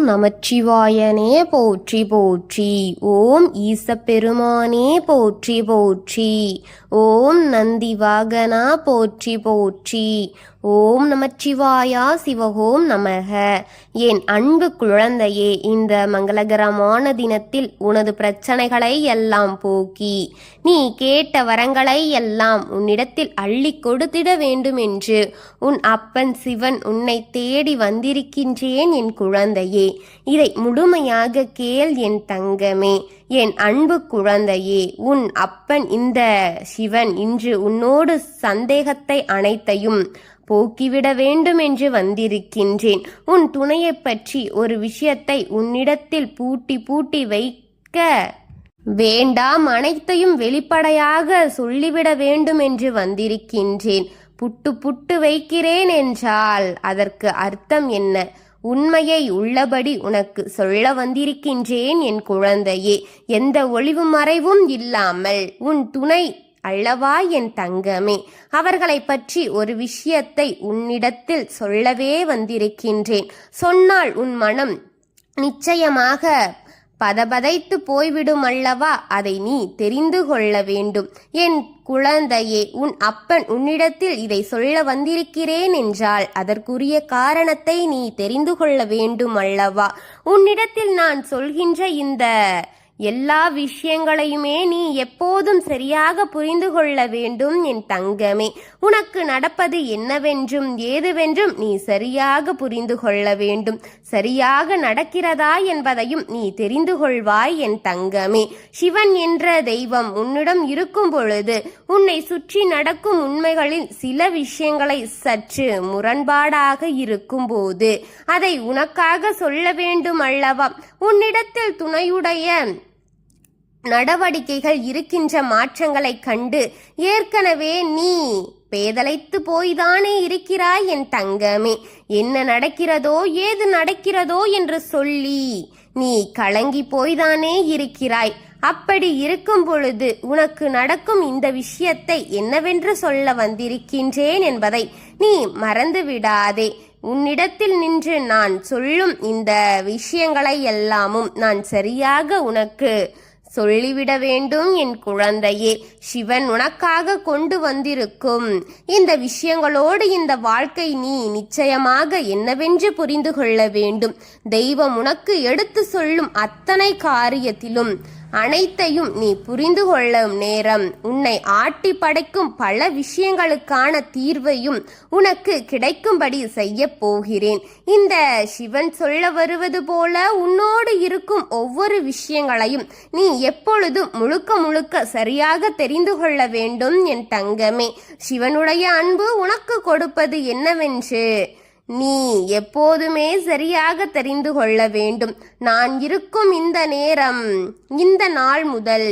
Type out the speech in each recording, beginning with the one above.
நமச்சிவாயனே போற்றி போற்றி. ஓம் ஈசப்பெருமானே போற்றி போற்றி. ஓம் நந்தி வாகனா போற்றி போற்றி. ஓம் நமச்சிவாயா சிவகோம் நமக. என் அன்பு குழந்தையே, இந்த மங்களகரமான தினத்தில் உனது பிரச்சனைகளை எல்லாம் போக்கி நீ கேட்ட வரங்களை எல்லாம் உன்னிடத்தில் அள்ளி கொடுத்திட வேண்டும் என்று உன் அப்பன் சிவன் உன்னை தேடி வந்திருக்கின்றேன் என் குழந்தையே. இதை முழுமையாக கேள் என் தங்கமே, என் அன்பு குழந்தையே. உன் அப்பன் இந்த சிவன் இன்று உன்னோடு சந்தேகத்தை அனைத்தையும் போக்கிவிட வேண்டும் என்று வந்திருக்கின்றேன். உன் துணையை பற்றி ஒரு விஷயத்தை உன்னிடத்தில் பூட்டி வைக்க வேண்டாம், அனைத்தையும் வெளிப்படையாக சொல்லிவிட வேண்டும் என்று வந்திருக்கின்றேன். புட்டு வைக்கிறேன் என்றால் அதற்கு அர்த்தம் என்ன? உண்மையை உள்ளபடி உனக்கு சொல்ல வந்திருக்கின்றேன் என் குழந்தையே. எந்த ஒளிவு மறைவும் இல்லாமல் உன் துணை அல்லவா என் தங்கமே, அவர்களை பற்றி ஒரு விஷயத்தை உன்னிடத்தில் சொல்லவே வந்திருக்கின்றேன். சொன்னால் உன் மனம் நிச்சயமாக பதபதைத்து போய்விடும் அல்லவா? அதை நீ தெரிந்து கொள்ள வேண்டும் என் குழந்தையே. உன் அப்பன் உன்னிடத்தில் இதை சொல்ல வந்திருக்கிறேன் என்றால் அதற்குரிய காரணத்தை நீ தெரிந்து கொள்ள வேண்டும் அல்லவா? உன்னிடத்தில் நான் சொல்கின்ற இந்த எல்லா விஷயங்களையுமே நீ எப்போதும் சரியாக புரிந்து கொள்ள வேண்டும் என் தங்கமே. உனக்கு நடப்பது என்னவென்றும் ஏதுவென்றும் நீ சரியாக புரிந்து கொள்ள வேண்டும். சரியாக நடக்கிறதா என்பதையும் நீ தெரிந்து கொள்வாய் என் தங்கமே. சிவன் என்ற தெய்வம் உன்னிடம் இருக்கும் பொழுது உன்னை சுற்றி நடக்கும் உண்மைகளில் சில விஷயங்களை சற்று முரண்பாடாக இருக்கும் போது அதை உனக்காக சொல்ல வேண்டும் அல்லவா? உன்னிடத்தில் துணையுடைய நடவடிக்கைகள் இருக்கின்ற மாற்றங்களை கண்டு ஏற்கனவே நீ பேதலைத்து போய்தானே இருக்கிறாய் என் தங்கமே. என்ன நடக்கிறதோ ஏது நடக்கிறதோ என்று சொல்லி நீ கலங்கி போய்தானே இருக்கிறாய். அப்படி இருக்கும் பொழுது உனக்கு நடக்கும் இந்த விஷயத்தை என்னவென்று சொல்ல வந்திருக்கின்றேன் என்பதை நீ மறந்து விடாதே. உன்னிடத்தில் நின்று நான் சொல்லும் இந்த விஷயங்களை எல்லாமும் நான் சரியாக உனக்கு சொல்லிவிட வேண்டும் என் குழந்தையே. சிவன் உனக்காக கொண்டு வந்திருக்கும் இந்த விஷயங்களோடு இந்த வாழ்க்கை நீ நிச்சயமாக என்னவென்று புரிந்து கொள்ள வேண்டும். தெய்வம் உனக்கு எடுத்து சொல்லும் அத்தனை காரியத்திலும் அனைத்தையும் நீ புரிந்து கொள்ளும் நேரம் உன்னை ஆட்டி படைக்கும் பல விஷயங்களுக்கான தீர்வையும் உனக்கு கிடைக்கும்படி செய்ய போகிறேன். இந்த சிவன் சொல்ல வருவது போல உன்னோடு இருக்கும் ஒவ்வொரு விஷயங்களையும் நீ எப்பொழுதும் முழுக்க சரியாக தெரிந்து கொள்ள வேண்டும் என் தங்கமே. சிவனுடைய அன்பு உனக்கு கொடுப்பது என்னவென்று நீ எப்போதுமே சரியாக தெரிந்து கொள்ள வேண்டும். நான் இருக்கும் இந்த நேரம், இந்த நாள் முதல்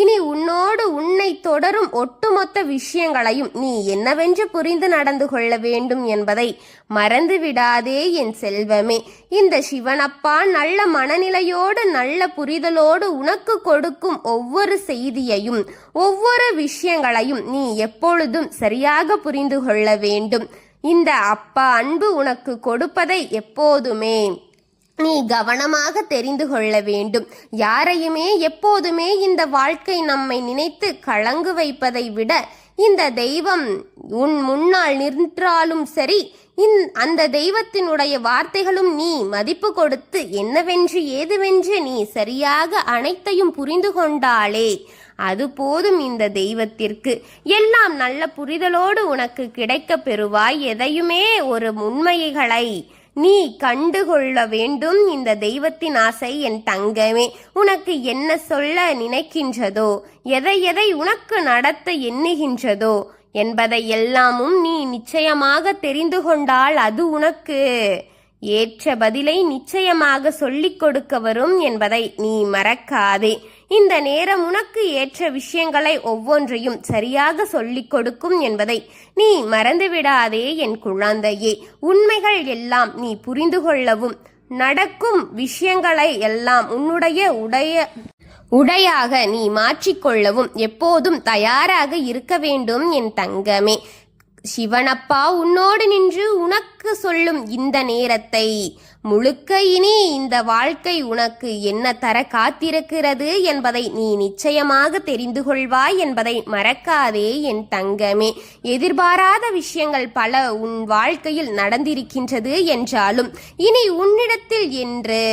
இனி உன்னோடு உன்னை தொடரும் ஒட்டுமொத்த விஷயங்களையும் நீ என்னவென்று புரிந்து நடந்து கொள்ள வேண்டும் என்பதை மறந்து விடாதே என் செல்வமே. இந்த சிவனப்பா நல்ல மனநிலையோடு நல்ல புரிதலோடு உனக்கு கொடுக்கும் ஒவ்வொரு செய்தியையும் ஒவ்வொரு விஷயங்களையும் நீ எப்பொழுதும் சரியாக புரிந்து கொள்ள வேண்டும். இந்த அப்பா அன்பு உனக்கு கொடுப்பதை எப்போதுமே நீ கவனமாக தெரிந்து கொள்ள வேண்டும். யாரையுமே எப்போதுமே இந்த வாழ்க்கை நம்மை நினைத்து கலங்கு வைப்பதை விட இந்த தெய்வம் உன் முன்னால் நின்றாலும் சரி, அந்த தெய்வத்தினுடைய வார்த்தைகளும் நீ மதிப்பு கொடுத்து என்னவென்று ஏதுவென்று நீ சரியாக அனைத்தையும் புரிந்து கொண்டாலே அது போதும். இந்த தெய்வத்திற்கு எல்லாம் நல்ல புரிதலோடு உனக்கு கிடைக்க பெறுவாய். எதையுமே ஒரு உண்மைகளை நீ கண்டுகொள்ள வேண்டும். இந்த தெய்வத்தின் ஆசை என் தங்கமே. உனக்கு என்ன சொல்ல நினைக்கின்றதோ, எதை உனக்கு நடத்த எண்ணுகின்றதோ என்பதை எல்லாமும் நீ நிச்சயமாக தெரிந்து கொண்டால் அது உனக்கு ஏற்ற பதிலை நிச்சயமாக சொல்லிக் கொடுக்க வரும் என்பதை நீ மறக்காதே. இந்த நேரம் உனக்கு ஏற்ற விஷயங்களை ஒவ்வொன்றையும் சரியாக சொல்லிக் கொடுக்கும் என்பதை நீ மறந்துவிடாதே என் குழந்தையே. உண்மைகள் எல்லாம் நீ புரிந்து கொள்ளவும் நடக்கும் விஷயங்களை எல்லாம் உன்னுடைய உடையாக நீ மாற்றிக்கொள்ளவும் எப்போதும் தயாராக இருக்க வேண்டும் என் தங்கமே. சிவனப்பா உன்னோடு நின்று உனக்கு சொல்லும் இந்த நேரத்தை முழுக்க இனி இந்த வாழ்க்கை உனக்கு என்ன தர காத்திருக்கிறது என்பதை நீ நிச்சயமாக தெரிந்து கொள்வாய் என்பதை மறக்காதே என் தங்கமே. எதிர்பாராத விஷயங்கள் பல உன் வாழ்க்கையில் நடந்திருக்கின்றது என்றாலும் இனி உன்னிடத்தில் என்று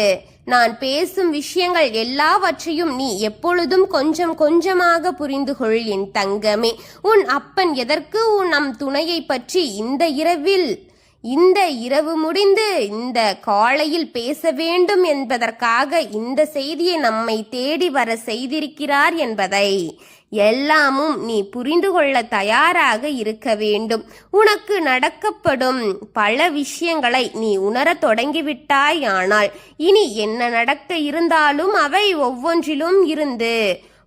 நான் பேசும் விஷயங்கள் எல்லாவற்றையும் நீ எப்பொழுதும் கொஞ்சம் கொஞ்சமாக புரிந்து கொள் என் தங்கமே. உன் அப்பன் எதற்கு நம் துணையை பற்றி இந்த இரவு முடிந்து இந்த காலையில் பேச வேண்டும் என்பதற்காக இந்த செய்தியை நம்மை தேடி வர செய்திருக்கிறார் என்பதை எல்லாமும் நீ புரிந்து கொள்ள தயாராக இருக்க வேண்டும். உனக்கு நடக்கப்படும் பல விஷயங்களை நீ உணரத் தொடங்கிவிட்டாயானால் இனி என்ன நடக்க இருந்தாலும் அவை ஒவ்வொன்றிலும் இருந்து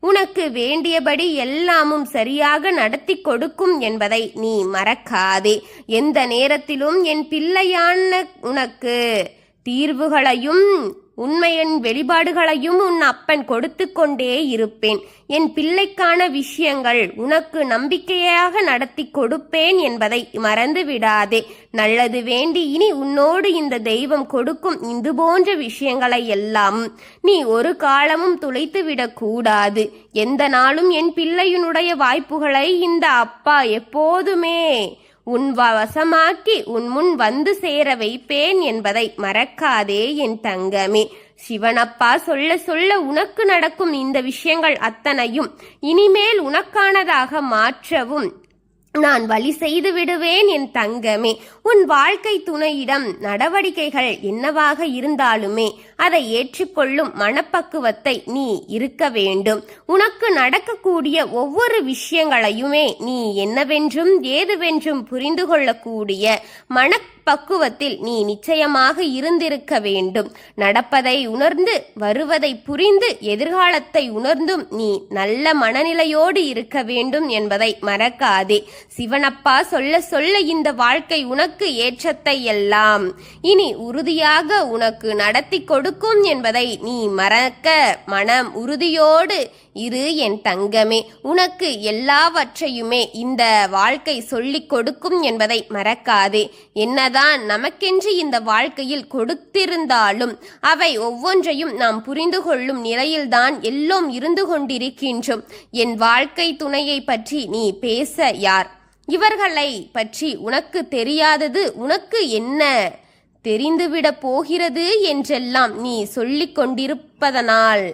உனக்கு வேண்டியபடி எல்லாமும் சரியாக நடத்தி கொடுக்கும் என்பதை நீ மறக்காதே. எந்த நேரத்திலும் என் பிள்ளையான உனக்கு தீர்வுகளையும் உண்மையின் வெளிப்பாடுகளையும் உன் அப்பன் கொடுத்து கொண்டே இருப்பேன். என் பிள்ளைக்கான விஷயங்கள் உனக்கு நம்பிக்கையாக நடத்தி கொடுப்பேன் என்பதை மறந்து விடாதே. நல்லது வேண்டி இனி உன்னோடு இந்த தெய்வம் கொடுக்கும் இது போன்ற விஷயங்களை எல்லாம் நீ ஒரு காலமும் துளைத்து விடக்கூடாது. எந்த நாளும் என் பிள்ளையினுடைய வாய்ப்புகளை இந்த அப்பா எப்போதுமே உன் வசமாக்கி உன் முன் வந்து சேர வைப்பேன் என்பதை மறக்காதே என் தங்கமே. சிவனப்பா சொல்ல சொல்ல உனக்கு நடக்கும் இந்த விஷயங்கள் அத்தனையும் இனிமேல் உனக்கானதாக மாற்றவும் நான் வழி செய்து விடுவேன் என் தங்கமே. உன் வாழ்க்கை துணையிடம் நடவடிக்கைகள் என்னவாக இருந்தாலுமே அதை ஏற்றுக்கொள்ளும் மனப்பக்குவத்தை நீ இருக்க வேண்டும். உனக்கு நடக்கக்கூடிய ஒவ்வொரு விஷயங்களையுமே நீ என்னவென்றும் ஏதுவென்றும் புரிந்து கொள்ளக்கூடிய மனப்பக்குவத்தில் நீ நிச்சயமாக இருந்திருக்க வேண்டும். நடப்பதை உணர்ந்து வருவதை புரிந்து எதிர்காலத்தை உணர்ந்தும் நீ நல்ல மனநிலையோடு இருக்க வேண்டும் என்பதை மறக்காதே. சிவனப்பா சொல்ல சொல்ல இந்த வாழ்க்கை உனக்கு ஏற்றத்தை எல்லாம் இனி உறுதியாக உனக்கு நடத்தி கொடுக்கும் என்பதை நீ மறக்க மனம் உறுதியோடு இரு என் தங்கமே. உனக்கு எல்லாவற்றையுமே இந்த வாழ்க்கை சொல்லிக் கொடுக்கும் என்பதை மறக்காதே. என்னதான் நமக்கென்று இந்த வாழ்க்கையில் கொடுத்திருந்தாலும் அவை ஒவ்வொன்றையும் நாம் புரிந்து கொள்ளும் நிலையில்தான் எல்லாம் இருந்து கொண்டிருக்கின்றோம். என் வாழ்க்கை துணையை பற்றி நீ பேச யார்? இவர்களை பற்றி உனக்கு தெரியாதது உனக்கு என்ன தெரிந்துவிடப் போகிறது என்றெல்லாம் நீ சொல்லிக் கொண்டிருப்பதனால்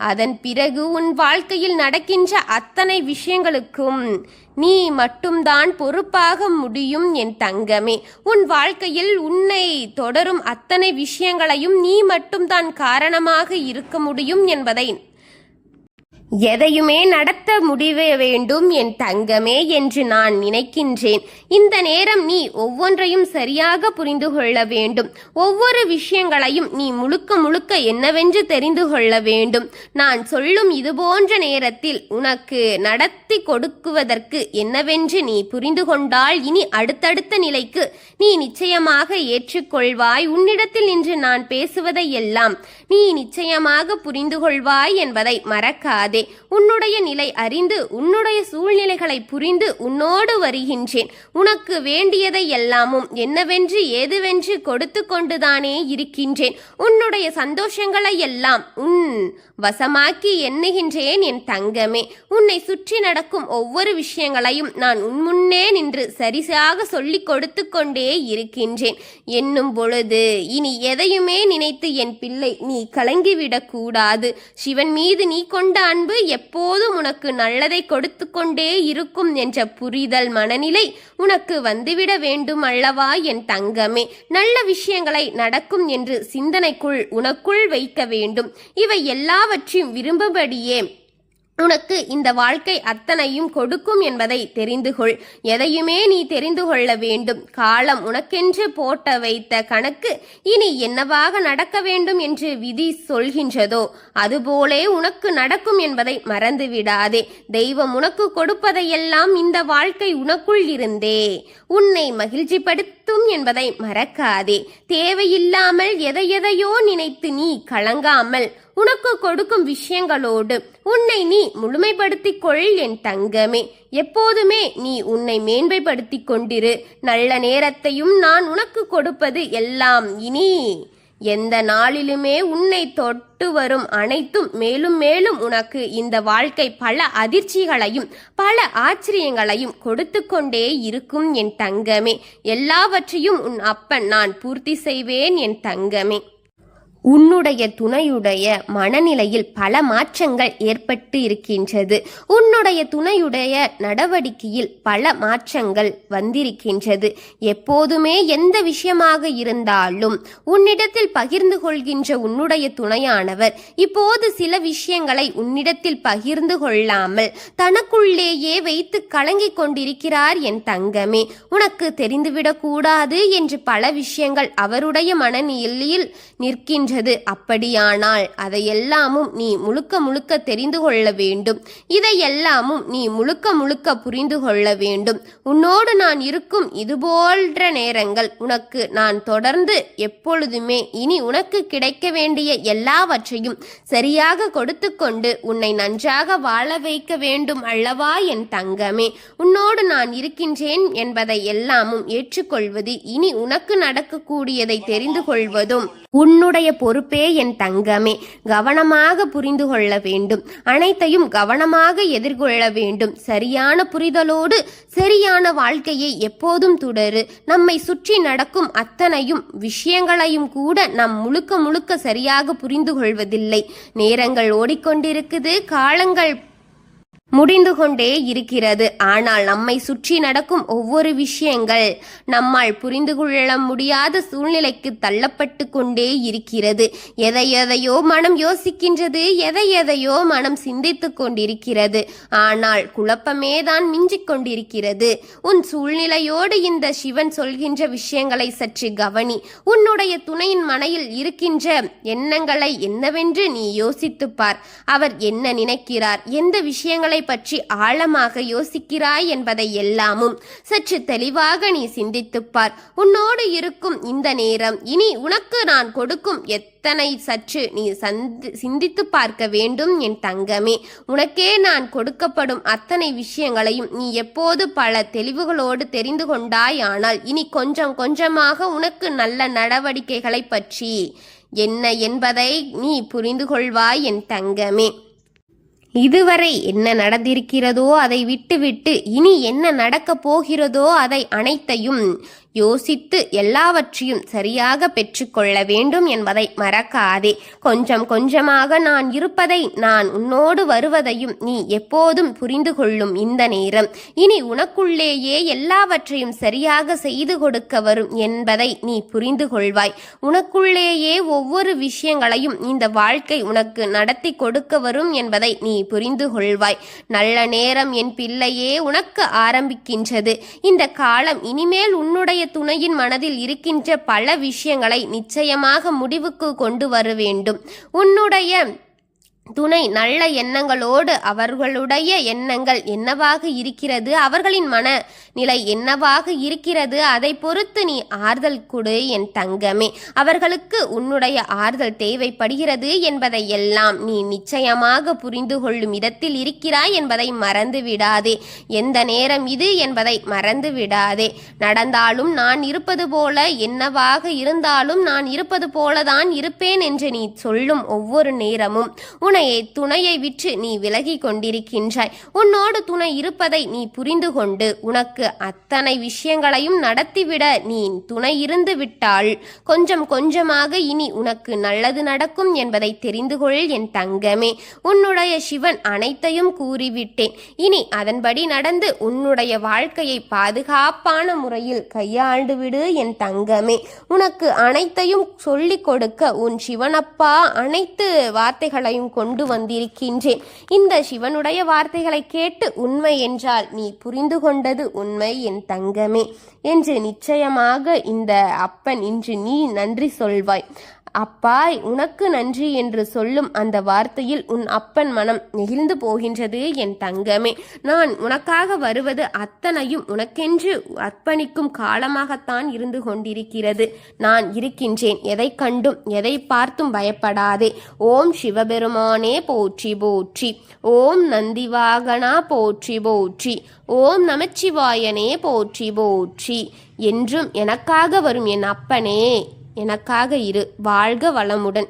அதன் பிறகு உன் வாழ்க்கையில் நடக்கின்ற அத்தனை விஷயங்களுக்கும் நீ மட்டும்தான் பொறுப்பாக முடியும் என் தங்கமே. உன் வாழ்க்கையில் உன்னை தொடரும் அத்தனை விஷயங்களையும் நீ மட்டும்தான் காரணமாக இருக்க முடியும் என்பதை எதையுமே நடத்த முடிய வேண்டும் என் தங்கமே என்று நான் நினைக்கின்றேன். இந்த நேரம் நீ ஒவ்வொன்றையும் சரியாக புரிந்து கொள்ள வேண்டும். ஒவ்வொரு விஷயங்களையும் நீ முழுக்க முழுக்க என்னவென்று தெரிந்து கொள்ள வேண்டும். நான் சொல்லும் இது போன்ற நேரத்தில் உனக்கு நடத்தி கொடுக்குவதற்கு என்னவென்று நீ புரிந்து கொண்டால் இனி அடுத்தடுத்த நிலைக்கு நீ நிச்சயமாக ஏற்றுக்கொள்வாய். உன்னிடத்தில் இன்று நான் பேசுவதை எல்லாம் நீ நிச்சயமாக புரிந்து கொள்வாய் என்பதை மறக்காதே. உன்னுடைய நிலை அறிந்து உன்னுடைய சூழ்நிலைகளை புரிந்து உன்னோடு வருகின்றேன். உனக்கு வேண்டியதை எல்லாமும் என்னவென்று ஏதுவென்று கொடுத்து கொண்டுதானே இருக்கின்றேன். உன்னுடைய சந்தோஷங்களை எல்லாம் உன் வசமாக்கி எண்ணுகின்றேன் என் தங்கமே. உன்னை சுற்றி நடக்கும் ஒவ்வொரு விஷயங்களையும் நான் உன் முன்னே நின்று சரியாக சொல்லிக் கொடுத்து கொண்டே இருக்கின்றேன். என்னும் பொழுது இனி எதையுமே நினைத்து என் பிள்ளை நீ கலங்கிவிடக் கூடாது. சிவன் மீது நீ கொண்ட அன்பு எப்போதும் உனக்கு நல்லதை கொடுத்து கொண்டே இருக்கும் என்ற புரிதல் மனநிலை உனக்கு வந்துவிட வேண்டும் அல்லவா என் தங்கமே. நல்ல விஷயங்களை நடக்கும் என்று சிந்தனைக்குள் உனக்குள் வைக்க வேண்டும். இவை எல்லாவற்றையும் விரும்பும்படியே உனக்கு இந்த வாழ்க்கை அத்தனையும் கொடுக்கும் என்பதை தெரிந்து கொள். எதையுமே நீ தெரிந்து கொள்ள வேண்டும். காலம் உனக்கென்று போட்ட வைத்த கணக்கு இனி என்னவாக நடக்க வேண்டும் என்று விதி சொல்கின்றதோ அதுபோலே உனக்கு நடக்கும் என்பதை மறந்து விடாதே. தெய்வம் உனக்கு கொடுப்பதையெல்லாம் இந்த வாழ்க்கை உனக்குள் இருந்தே உன்னை மகிழ்ச்சிப்படுத்தும் என்பதை மறக்காதே. தேவையில்லாமல் எதையோ நினைத்து நீ கலங்காமல் உனக்கு கொடுக்கும் விஷயங்களோடு உன்னை நீ முழுமைப்படுத்திக் கொள் என் தங்கமே. எப்போதுமே நீ உன்னை மேன்மைப்படுத்திக் கொண்டிரு. நல்ல நேரத்தையும் நான் உனக்கு கொடுப்பது எல்லாம் இனி எந்த நாளிலுமே உன்னை தொட்டு வரும் அனைத்தும் மேலும் மேலும் உனக்கு இந்த வாழ்க்கை பல அதிர்ச்சிகளையும் பல ஆச்சரியங்களையும் கொடுத்து கொண்டே இருக்கும் என் தங்கமே. எல்லாவற்றையும் உன் அப்பன் நான் பூர்த்தி செய்வேன் என் தங்கமே. உன்னுடைய துணையுடைய மனநிலையில் பல மாற்றங்கள் ஏற்பட்டு இருக்கின்றது. உன்னுடைய துணையுடைய நடவடிக்கையில் பல மாற்றங்கள் வந்திருக்கின்றது. எப்போதுமே எந்த விஷயமாக இருந்தாலும் உன்னிடத்தில் பகிர்ந்து கொள்கின்ற உன்னுடைய துணையானவர் இப்போது சில விஷயங்களை உன்னிடத்தில் பகிர்ந்து கொள்ளாமல் தனக்குள்ளேயே வைத்து கலங்கிக் கொண்டிருக்கிறார் என் தங்கமே. உனக்கு தெரிந்துவிடக் கூடாது என்று பல விஷயங்கள் அவருடைய மனநிலையில் நிற்கின்ற. அப்படியானால் அதையெல்லாமும் நீ முழுக்க முழுக்க தெரிந்து கொள்ள வேண்டும். இதையெல்லாமும் நீ முழுக்க முழுக்க புரிந்து கொள்ள வேண்டும். உன்னோடு நான் இருக்கும் இதுபோன்ற நேரங்கள் உனக்கு நான் தொடர்ந்து எப்பொழுதுமே இனி உனக்கு கிடைக்க வேண்டிய எல்லாவற்றையும் சரியாக கொடுத்து கொண்டு உன்னை நன்றாக வாழ வைக்க வேண்டும் அல்லவா என் தங்கமே. உன்னோடு நான் இருக்கின்றேன் என்பதை எல்லாமும் ஏற்றுக்கொள்வது, இனி உனக்கு நடக்கக்கூடியதை தெரிந்து கொள்வதும் உன்னுடைய பொறுப்பே என் தங்கமே. கவனமாக புரிந்து கொள்ள வேண்டும். அனைத்தையும் கவனமாக எதிர்கொள்ள வேண்டும். சரியான புரிதலோடு சரியான வாழ்க்கையை எப்போதும் தொடரு. நம்மை சுற்றி நடக்கும் அத்தனையும் விஷயங்களையும் கூட நாம் முழுக்க முழுக்க சரியாக புரிந்து கொள்வதில்லை. நேரங்கள் ஓடிக்கொண்டிருக்குது, காலங்கள் முடிந்து கொண்டே இருக்கிறது. ஆனால் நம்மை சுற்றி நடக்கும் ஒவ்வொரு விஷயங்கள் நம்மால் புரிந்து கொள்ள முடியாத சூழ்நிலைக்கு தள்ளப்பட்டு கொண்டே இருக்கிறது. எதையோ மனம் யோசிக்கின்றது, எதையோ மனம் சிந்தித்து கொண்டிருக்கிறது. ஆனால் குழப்பமே தான் மிஞ்சிக் கொண்டிருக்கிறது. உன் சூழ்நிலையோடு இந்த சிவன் சொல்கின்ற விஷயங்களை சற்று கவனி. உன்னுடைய துணையின் மனையில் இருக்கின்ற எண்ணங்களை என்னவென்று நீ யோசித்துப் பார். அவர் என்ன நினைக்கிறார், எந்த விஷயங்களை பற்றி ஆழமாக யோசிக்கிறாய் என்பதை எல்லாமும் சற்று தெளிவாக நீ சிந்தித்துப் பார். உன்னோடு இருக்கும் இந்த நேரம் இனி உனக்கு நான் கொடுக்கும் எத்தனை சற்று நீ சிந்தித்து பார்க்க வேண்டும் என் தங்கமே. உனக்கே நான் கொடுக்கப்படும் அத்தனை விஷயங்களையும் நீ எப்போது பல தெளிவுகளோடு தெரிந்து கொண்டாயானால் இனி கொஞ்சம் கொஞ்சமாக உனக்கு நல்ல நடவடிக்கைகளை பற்றி என்ன என்பதை நீ புரிந்து கொள்வாய் என் தங்கமே. இதுவரை என்ன நடந்திருக்கிறதோ அதை விட்டுவிட்டு இனி என்ன நடக்கப் போகிறதோ அதை அனைத்தையும் யோசித்து எல்லாவற்றையும் சரியாக பெற்றுக்கொள்ள வேண்டும் என்பதை மறக்காதே. கொஞ்சம் கொஞ்சமாக நான் இருப்பதை, நான் உன்னோடு வருவதையும் நீ எப்போதும் புரிந்து கொள்ளும் இந்த நேரம் இனி உனக்குள்ளேயே எல்லாவற்றையும் சரியாக செய்து கொடுக்க வரும் என்பதை நீ புரிந்து கொள்வாய். உனக்குள்ளேயே ஒவ்வொரு விஷயங்களையும் இந்த வாழ்க்கை உனக்கு நடத்தி கொடுக்க வரும் என்பதை நீ புரிந்து கொள்வாய். நல்ல நேரம் என் பிள்ளையே உனக்கு ஆரம்பிக்கின்றது. இந்த காலம் இனிமேல் உன்னுடைய துணையின் மனதில் இருக்கின்ற பல விஷயங்களை நிச்சயமாக முடிவுக்கு கொண்டு வர வேண்டும். உன்னுடைய துணை நல்ல எண்ணங்களோடு அவர்களுடைய எண்ணங்கள் என்னவாக இருக்கிறது, அவர்களின் மனநிலை என்னவாக இருக்கிறது, அதை பொறுத்து நீ ஆறுதல் கொடு என் தங்கமே. அவர்களுக்கு உன்னுடைய ஆறுதல் தேவைப்படுகிறது என்பதை எல்லாம் நீ நிச்சயமாக புரிந்து கொள்ளும் இடத்தில் இருக்கிறாய் என்பதை மறந்து விடாதே. எந்த நேரம் இது என்பதை மறந்து விடாதே. நடந்தாலும் நான் இருப்பது போல, என்னவாக இருந்தாலும் நான் இருப்பது போலதான் இருப்பேன் என்று நீ சொல்லும் ஒவ்வொரு நேரமும் துணையை விற்று நீ விலகி கொண்டிருக்கின்றாய். உன்னோடு துணை இருப்பதை நீ புரிந்து கொண்டு உனக்கு அத்தனை விஷயங்களையும் நடத்திவிட நீ துணை இருந்து விட்டால் கொஞ்சம் கொஞ்சமாக இனி உனக்கு நல்லது நடக்கும் என்பதை தெரிந்து கொள் என் தங்கமே. உன்னுடைய சிவன் அனைத்தையும் கூறிவிட்டேன். இனி அதன்படி நடந்து உன்னுடைய வாழ்க்கையை பாதுகாப்பான முறையில் கையாண்டு விடு என் தங்கமே. உனக்கு அனைத்தையும் சொல்லிக் கொடுக்க உன் சிவனப்பா அனைத்து வார்த்தைகளையும் கொண்டு வந்திருக்கின்றேன். இந்த சிவனுடைய வார்த்தைகளை கேட்டு உண்மை என்றால் நீ புரிந்து கொண்டது உண்மை என் தங்கமே என்று நிச்சயமாக இந்த அப்பன் இன்று நீ நன்றி சொல்வாய். அப்பா உனக்கு நன்றி என்று சொல்லும் அந்த வார்த்தையில் உன் அப்பன் மனம் நெகிழ்ந்து போகின்றது என் தங்கமே. நான் உனக்காக வருவது அத்தனையும் உனக்கென்று அர்ப்பணிக்கும் காலமாகத்தான் இருந்து கொண்டிருக்கிறது. நான் இருக்கின்றேன். எதை கண்டும் எதை பார்த்தும் பயப்படாதே. ஓம் சிவபெருமானே போற்றி போற்றி. ஓம் நந்திவாகனா போற்றி போற்றி. ஓம் நமச்சிவாயனே போற்றி போற்றி. என்றும் எனக்காக வரும் என் அப்பனே எனக்காக இரு. வாழ்க வளமுடன்.